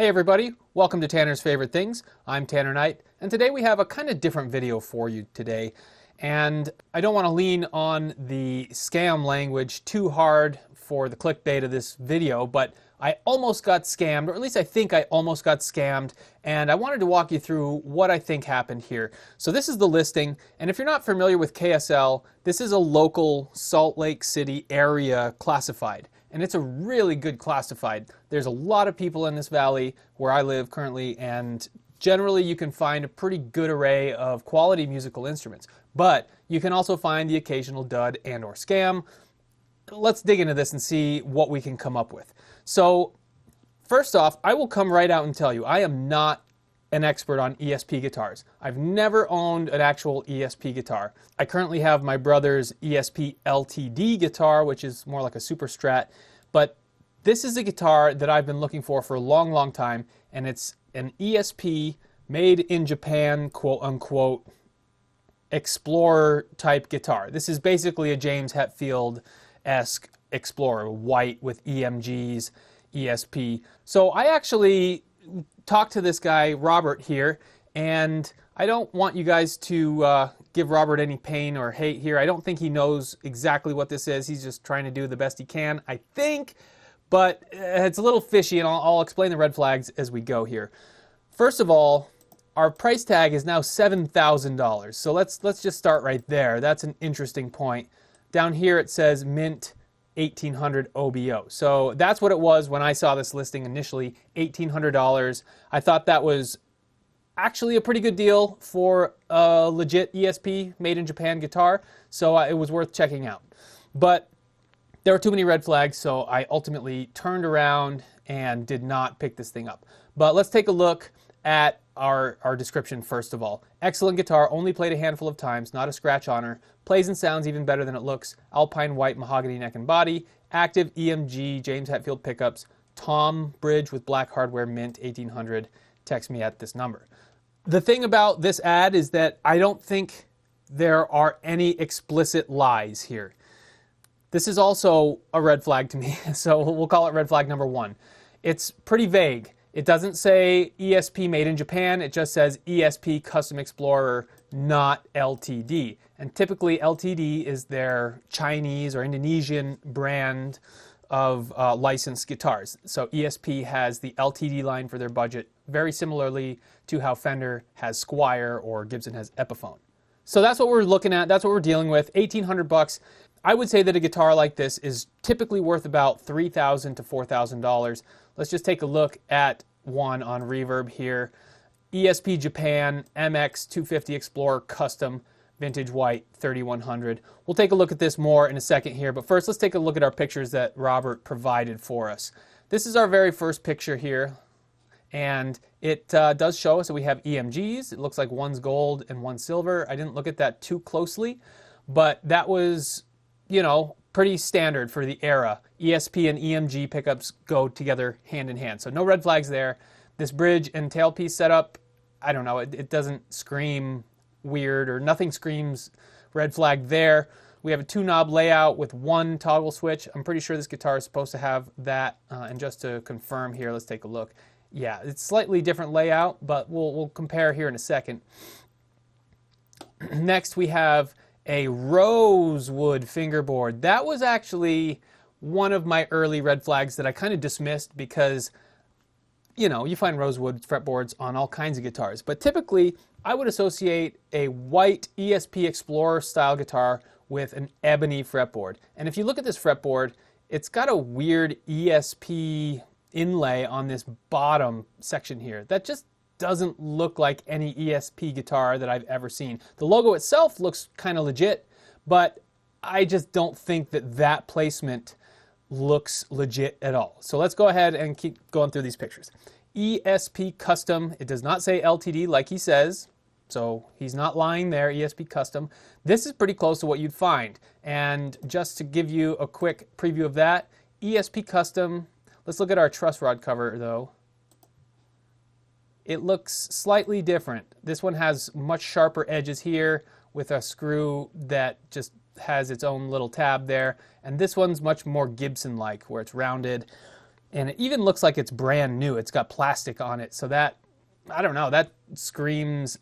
Hey everybody, welcome to Tanner's Favorite Things. I'm Tanner Knight, and today we have a kind of different video for you today. And I don't want to lean on the scam language too hard for the clickbait of this video, but I almost got scammed, or at least I think I almost got scammed, and I wanted to walk you through what I think happened here. So this is the listing, and if you're not familiar with KSL, this is a local Salt Lake City area classified. And it's a really good classified. There's a lot of people in this valley where I live currently, and generally you can find a pretty good array of quality musical instruments. But you can also find the occasional dud and or scam. Let's dig into this and see what we can come up with. So first off, I will come right out and tell you, I am not an expert on ESP guitars. I've never owned an actual ESP guitar. I currently have my brother's ESP LTD guitar, which is more like a Super Strat, but this is a guitar that I've been looking for a long, long time, and it's an ESP made in Japan, quote unquote, Explorer type guitar. This is basically a James Hetfield-esque Explorer, white with EMGs, ESP. So I actually talked to this guy, Robert, here, and I don't want you guys to give Robert any pain or hate here. I don't think he knows exactly what this is. He's just trying to do the best he can, I think, but it's a little fishy, and I'll explain the red flags as we go here. First of all, our price tag is now $7,000, so let's just start right there. That's an interesting point. Down here it says mint 1800 OBO. So that's what it was when I saw this listing initially, $1,800. I thought that was actually a pretty good deal for a legit ESP made in Japan guitar, so it was worth checking out. But there were too many red flags, so I ultimately turned around and did not pick this thing up. But let's take a look at our description first of all. Excellent guitar, only played a handful of times, not a scratch on her. Plays and sounds even better than it looks. Alpine white mahogany neck and body. Active EMG James Hetfield pickups. Tom bridge with black hardware, mint 1800. Text me at this number. The thing about this ad is that I don't think there are any explicit lies here. This is also a red flag to me, so we'll call it red flag number one. It's pretty vague. It doesn't say ESP made in Japan, it just says ESP Custom Explorer, not LTD. And typically LTD is their Chinese or Indonesian brand of licensed guitars. So ESP has the LTD line for their budget, very similarly to how Fender has Squier or Gibson has Epiphone. So that's what we're looking at, that's what we're dealing with, $1,800. I would say that a guitar like this is typically worth about $3,000 to $4,000. Let's just take a look at one on Reverb here. ESP Japan MX250 Explorer Custom Vintage White 3100. We'll take a look at this more in a second here, but first let's take a look at our pictures that Robert provided for us. This is our very first picture here, and it does show us that we have EMGs. It looks like one's gold and one's silver. I didn't look at that too closely, but that was, you know, pretty standard for the era. ESP and EMG pickups go together hand in hand. So no red flags there. This bridge and tailpiece setup, I don't know, it doesn't scream weird, or nothing screams red flag there. We have a two-knob layout with one toggle switch. I'm pretty sure this guitar is supposed to have that. And just to confirm here, let's take a look. Yeah, it's slightly different layout, but we'll compare here in a second. Next we have a rosewood fingerboard. That was actually one of my early red flags that I kind of dismissed because, you know, you find rosewood fretboards on all kinds of guitars. But typically, I would associate a white ESP Explorer style guitar with an ebony fretboard. And if you look at this fretboard, it's got a weird ESP inlay on this bottom section here. That just doesn't look like any ESP guitar that I've ever seen. The logo itself looks kind of legit, but I just don't think that that placement looks legit at all. So let's go ahead and keep going through these pictures. ESP Custom, it does not say LTD like he says, so he's not lying there, ESP Custom. This is pretty close to what you'd find. And just to give you a quick preview of that, ESP Custom, let's look at our truss rod cover though. It looks slightly different. This one has much sharper edges here with a screw that just has its own little tab there. And this one's much more Gibson-like, where it's rounded. And it even looks like it's brand new. It's got plastic on it. So that, I don't know, that screams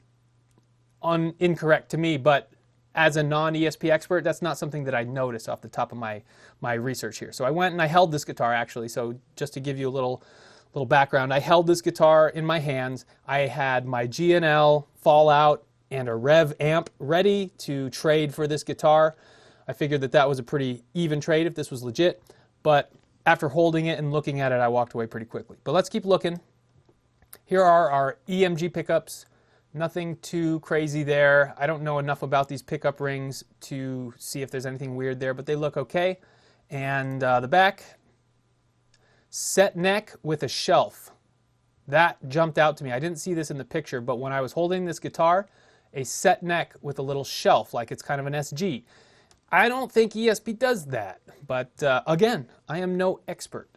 incorrect to me. But as a non-ESP expert, that's not something that I noticed off the top of my research here. So I went and I held this guitar actually. So just to give you a little background, I held this guitar in my hands. I had my G&L Fallout and a Rev amp ready to trade for this guitar. I figured that was a pretty even trade if this was legit. But after holding it and looking at it, I walked away pretty quickly. But let's keep looking. Here are our EMG pickups. Nothing too crazy there. I don't know enough about these pickup rings to see if there's anything weird there, but they look okay. And the back, set neck with a shelf. That jumped out to me. I didn't see this in the picture, but when I was holding this guitar, a set neck with a little shelf, like it's kind of an SG. I don't think ESP does that, but again, I am no expert.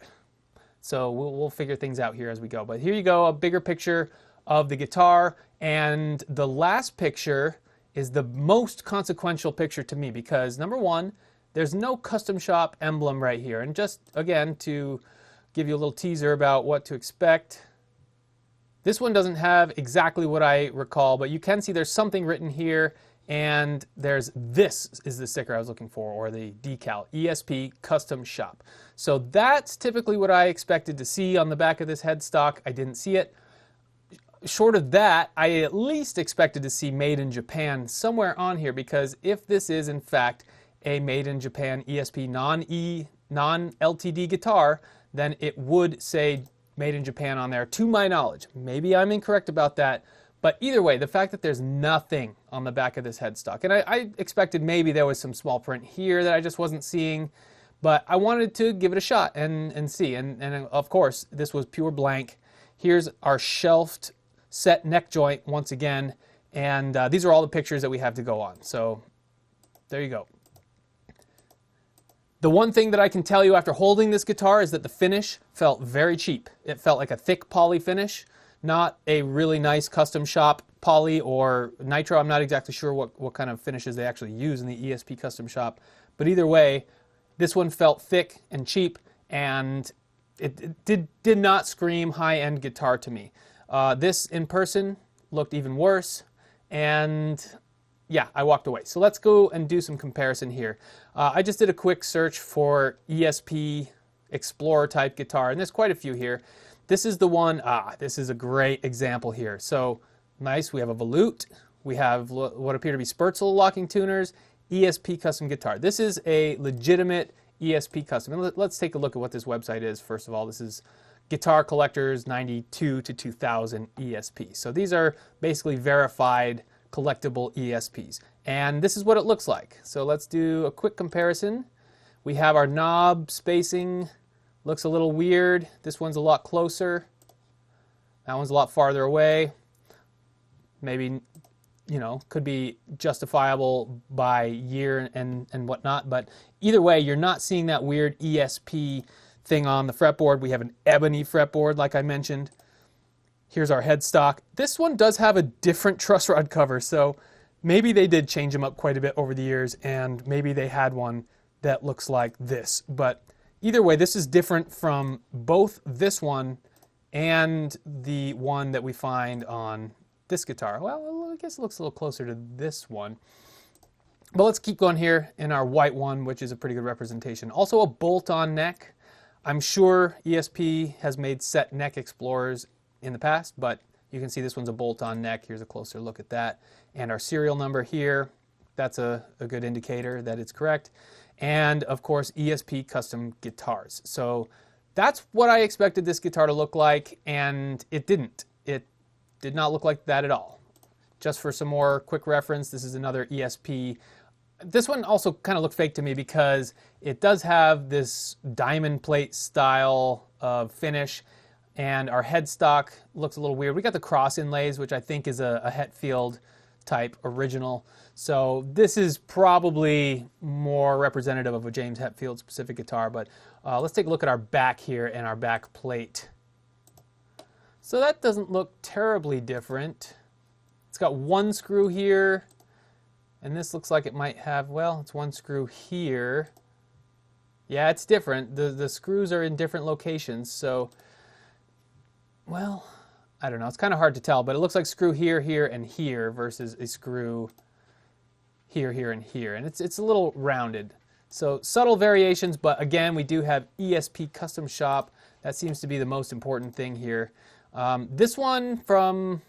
So we'll figure things out here as we go. But here you go, a bigger picture of the guitar. And the last picture is the most consequential picture to me because, number one, there's no custom shop emblem right here. And just, again, to give you a little teaser about what to expect, this one doesn't have exactly what I recall, but you can see there's something written here. And this is the sticker I was looking for, or the decal, ESP Custom Shop. So that's typically what I expected to see on the back of this headstock. I didn't see it. Short of that, I at least expected to see Made in Japan somewhere on here, because if this is in fact a Made in Japan ESP non-LTD guitar, then it would say Made in Japan on there, to my knowledge. Maybe I'm incorrect about that. But either way, the fact that there's nothing on the back of this headstock, and I expected maybe there was some small print here that I just wasn't seeing, but I wanted to give it a shot and see. And of course, this was pure blank. Here's our shelved set neck joint once again, and these are all the pictures that we have to go on. So there you go. The one thing that I can tell you after holding this guitar is that the finish felt very cheap. It felt like a thick poly finish. Not a really nice custom shop poly or nitro. I'm not exactly sure what kind of finishes they actually use in the ESP custom shop. But either way, this one felt thick and cheap, and it did not scream high-end guitar to me. This in person looked even worse, and yeah, I walked away. So let's go and do some comparison here. I just did a quick search for ESP Explorer type guitar, and there's quite a few here. This is the one, this is a great example here. So nice, we have a volute, we have what appear to be Sperzel locking tuners, ESP custom guitar. This is a legitimate ESP custom. And let's take a look at what this website is. First of all, this is Guitar Collectors 92 to 2000 ESP. So these are basically verified collectible ESPs. And this is what it looks like. So let's do a quick comparison. We have our knob spacing. Looks a little weird. This one's a lot closer. That one's a lot farther away. Maybe, you know, could be justifiable by year and whatnot. But either way, you're not seeing that weird ESP thing on the fretboard. We have an ebony fretboard, like I mentioned. Here's our headstock. This one does have a different truss rod cover, so maybe they did change them up quite a bit over the years, and maybe they had one that looks like this. But either way, this is different from both this one and the one that we find on this guitar. Well, I guess it looks a little closer to this one. But let's keep going here in our white one, which is a pretty good representation. Also a bolt-on neck. I'm sure ESP has made set neck Explorers in the past, but you can see this one's a bolt-on neck. Here's a closer look at that. And our serial number here, that's a good indicator that it's correct. And of course, ESP custom guitars. So that's what I expected this guitar to look like, and it didn't. It did not look like that at all. Just for some more quick reference, this is another ESP. This one also kind of looked fake to me because it does have this diamond plate style of finish, and our headstock looks a little weird. We got the cross inlays, which I think is a Hetfield type original. So this is probably more representative of a James Hetfield specific guitar, but let's take a look at our back here and our back plate. So that doesn't look terribly different. It's got one screw here, and this looks like it might have, well, it's one screw here. Yeah, it's different. The screws are in different locations, so, well, I don't know. It's kind of hard to tell, but it looks like screw here, here, and here versus a screw here, here, and here. And it's a little rounded. So subtle variations, but again, we do have ESP Custom Shop. That seems to be the most important thing here. This one from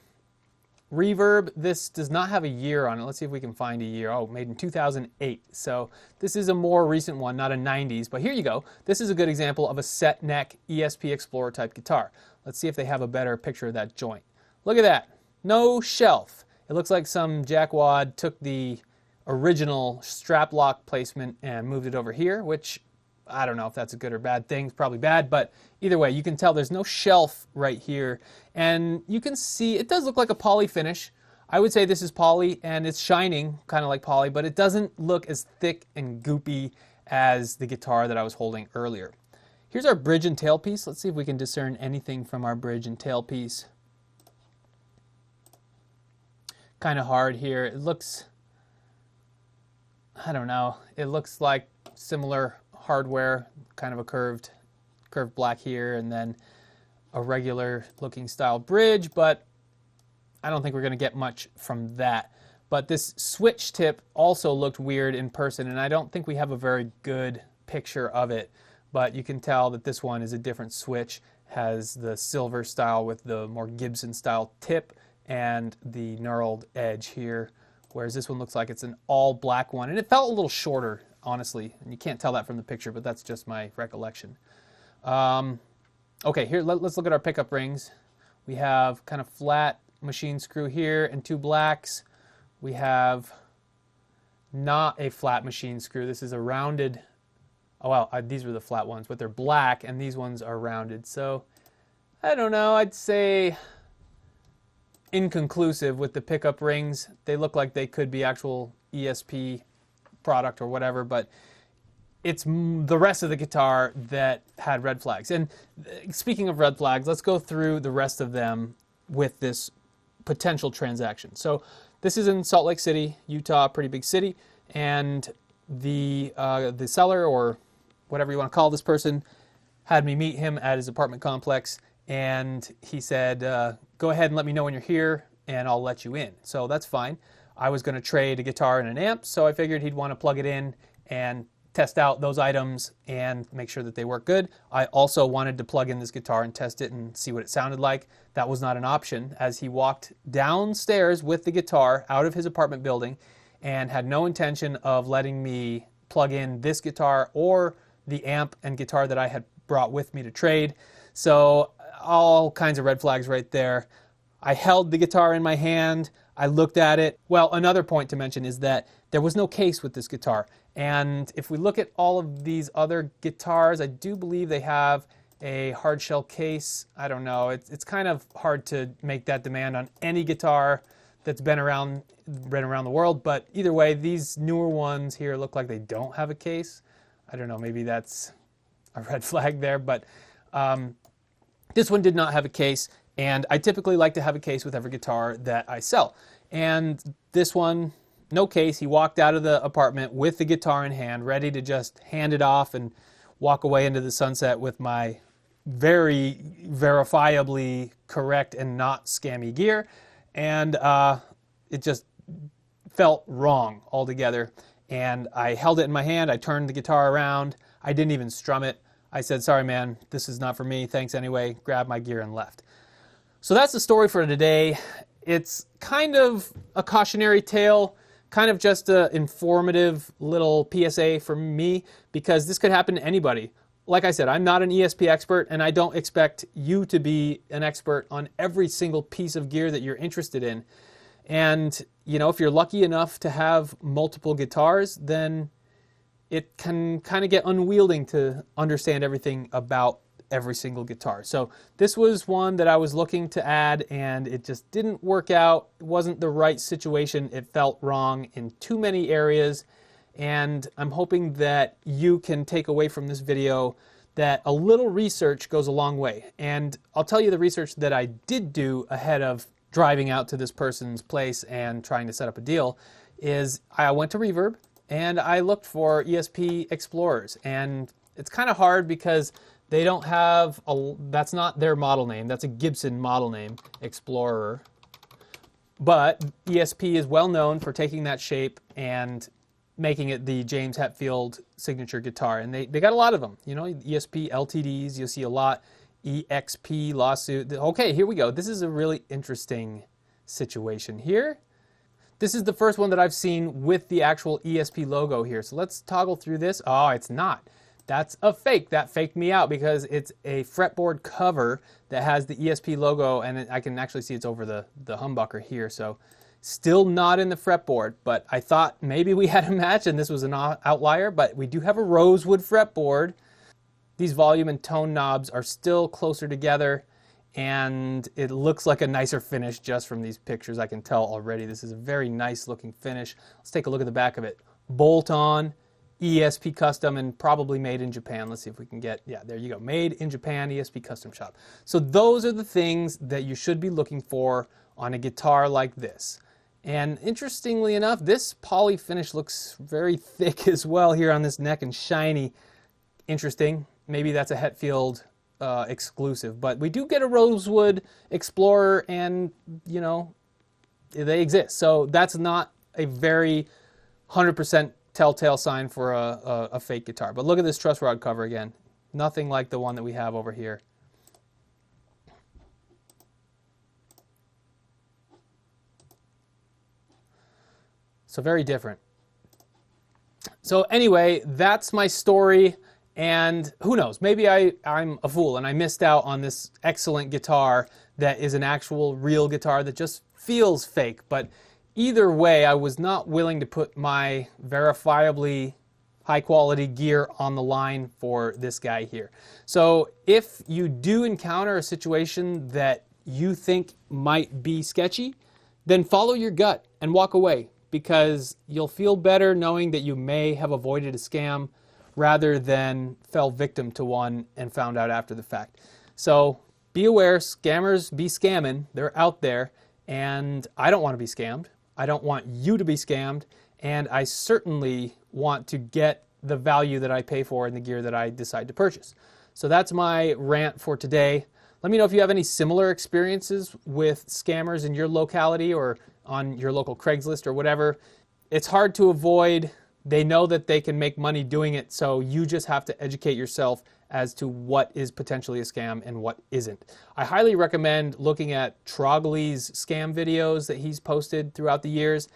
Reverb, this does not have a year on it. Let's see if we can find a year. Oh, made in 2008. So this is a more recent one, not a 90s. But here you go. This is a good example of a set neck ESP Explorer type guitar. Let's see if they have a better picture of that joint. Look at that. No shelf. It looks like some jackwad took the original strap lock placement and moved it over here, which I don't know if that's a good or bad thing. It's probably bad, but either way, you can tell there's no shelf right here. And you can see it does look like a poly finish. I would say this is poly, and it's shining, kind of like poly, but it doesn't look as thick and goopy as the guitar that I was holding earlier. Here's our bridge and tailpiece. Let's see if we can discern anything from our bridge and tailpiece. Kind of hard here. It looks, I don't know, it looks like similar hardware, kind of a curved black here, and then a regular looking style bridge, but I don't think we're going to get much from that. But this switch tip also looked weird in person, and I don't think we have a very good picture of it, but you can tell that this one is a different switch, has the silver style with the more Gibson style tip and the knurled edge here, whereas this one looks like it's an all black one, and it felt a little shorter, honestly, and you can't tell that from the picture, but that's just my recollection. Okay, here, let's look at our pickup rings. We have kind of flat machine screw here and two blacks. We have not a flat machine screw. This is a rounded, oh well, these were the flat ones, but they're black, and these ones are rounded. So, I don't know, I'd say inconclusive with the pickup rings. They look like they could be actual ESP product or whatever, but it's the rest of the guitar that had red flags. And speaking of red flags, let's go through the rest of them with this potential transaction. So this is in Salt Lake City, Utah, pretty big city, and the seller, or whatever you want to call this person, had me meet him at his apartment complex, and he said, go ahead and let me know when you're here, and I'll let you in. So that's fine. I was going to trade a guitar and an amp, so I figured he'd want to plug it in and test out those items and make sure that they work good. I also wanted to plug in this guitar and test it and see what it sounded like. That was not an option, as he walked downstairs with the guitar out of his apartment building and had no intention of letting me plug in this guitar or the amp and guitar that I had brought with me to trade. So all kinds of red flags right there. I held the guitar in my hand. I looked at it. Well, another point to mention is that there was no case with this guitar. And if we look at all of these other guitars, I do believe they have a hard shell case. I don't know. It's kind of hard to make that demand on any guitar that's been around the world. But either way, these newer ones here look like they don't have a case. I don't know. Maybe that's a red flag there. But this one did not have a case. And I typically like to have a case with every guitar that I sell. And this one, no case. He walked out of the apartment with the guitar in hand, ready to just hand it off and walk away into the sunset with my very verifiably correct and not scammy gear. And it just felt wrong altogether. And I held it in my hand. I turned the guitar around. I didn't even strum it. I said, sorry, man, this is not for me. Thanks anyway. Grabbed my gear and left. So that's the story for today. It's kind of a cautionary tale, kind of just an informative little PSA for me, because this could happen to anybody. Like I said, I'm not an ESP expert, and I don't expect you to be an expert on every single piece of gear that you're interested in. And, you know, if you're lucky enough to have multiple guitars, then it can kind of get unwielding to understand everything about every single guitar. So this was one that I was looking to add, and it just didn't work out. It wasn't the right situation. It felt wrong in too many areas, and I'm hoping that you can take away from this video that a little research goes a long way. And I'll tell you the research that I did do ahead of driving out to this person's place and trying to set up a deal is I went to Reverb and I looked for ESP Explorers, and It's kind of hard because they don't have that's not their model name. That's a Gibson model name, Explorer. But ESP is well known for taking that shape and making it the James Hetfield signature guitar. And they got a lot of them. You know, ESP LTDs, you'll see a lot. EXP lawsuit. Okay, here we go. This is a really interesting situation here. This is the first one that I've seen with the actual ESP logo here. So let's toggle through this. Oh, it's not. That's a fake. That faked me out because it's a fretboard cover that has the ESP logo, and I can actually see it's over the humbucker here. So still not in the fretboard, but I thought maybe we had a match and this was an outlier, but we do have a rosewood fretboard. These volume and tone knobs are still closer together, and it looks like a nicer finish just from these pictures. I can tell already this is a very nice looking finish. Let's take a look at the back of it. Bolt on, ESP custom, and probably made in Japan. Let's see if we can get, yeah, there you go. Made in Japan, ESP custom shop. So those are the things that you should be looking for on a guitar like this. And interestingly enough, this poly finish looks very thick as well here on this neck and shiny. Interesting. Maybe that's a Hetfield exclusive, but we do get a Rosewood Explorer, and you know, they exist. So that's not a very 100% telltale sign for a fake guitar. But look at this truss rod cover again. Nothing like the one that we have over here. So very different. So anyway, that's my story. And who knows, maybe I'm a fool and I missed out on this excellent guitar that is an actual real guitar that just feels fake. But either way, I was not willing to put my verifiably high quality gear on the line for this guy here. So if you do encounter a situation that you think might be sketchy, then follow your gut and walk away, because you'll feel better knowing that you may have avoided a scam rather than fell victim to one and found out after the fact. So be aware, scammers be scamming. They're out there, and I don't want to be scammed. I don't want you to be scammed, and I certainly want to get the value that I pay for in the gear that I decide to purchase. So that's my rant for today. Let me know if you have any similar experiences with scammers in your locality or on your local Craigslist or whatever. It's hard to avoid. They know that they can make money doing it, so you just have to educate yourself as to what is potentially a scam and what isn't. I highly recommend looking at Trogley's scam videos that he's posted throughout the years.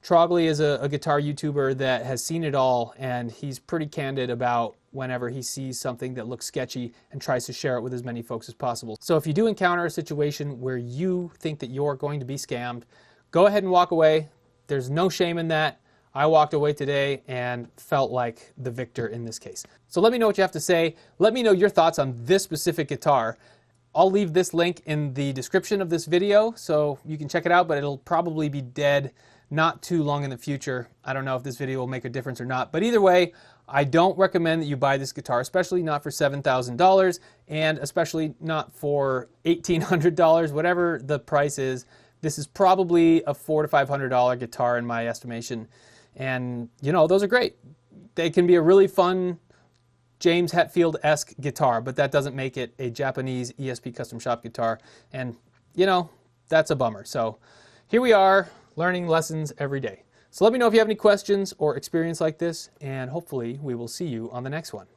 Trogley is a guitar YouTuber that has seen it all, and he's pretty candid about whenever he sees something that looks sketchy and tries to share it with as many folks as possible. So if you do encounter a situation where you think that you're going to be scammed, go ahead and walk away. There's no shame in that. I walked away today and felt like the victor in this case. So let me know what you have to say. Let me know your thoughts on this specific guitar. I'll leave this link in the description of this video so you can check it out, but it'll probably be dead not too long in the future. I don't know if this video will make a difference or not, but either way, I don't recommend that you buy this guitar, especially not for $7,000 and especially not for $1,800, whatever the price is. This is probably a $400 to $500 guitar in my estimation. And, you know, those are great. They can be a really fun James Hetfield-esque guitar, but that doesn't make it a Japanese ESP custom shop guitar. And, you know, that's a bummer. So here we are, learning lessons every day. So let me know if you have any questions or experience like this, and hopefully we will see you on the next one.